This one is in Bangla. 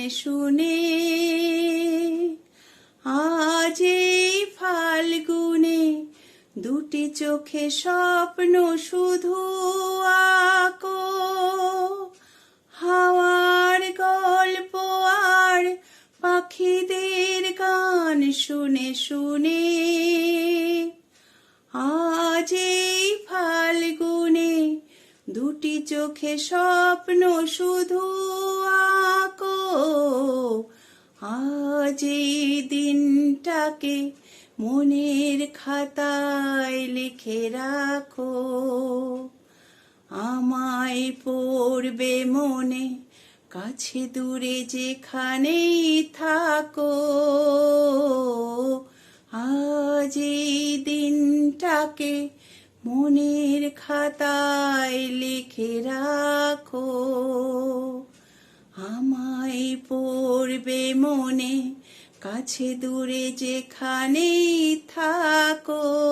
শুনে আজ এই ফাল্গুনে দুটি চোখে স্বপ্ন শুধু আঁকো, হাওয়ার গল্প আর পাখিদের গান শুনে শুনে। আজ এই ফাল্গুনে দুটি চোখে স্বপ্ন শুধু আঁকো, আজ এই দিনটাকে মনের খাতায় লিখে রাখো। আমায় পড়বে মনে কাছে দূরে যেখানেই থাকো, আজ এই দিনটাকে মনের খাতায় লিখে রাখো। আমায় পড়বে মনে কাছে দূরে যেখানেই থাকো।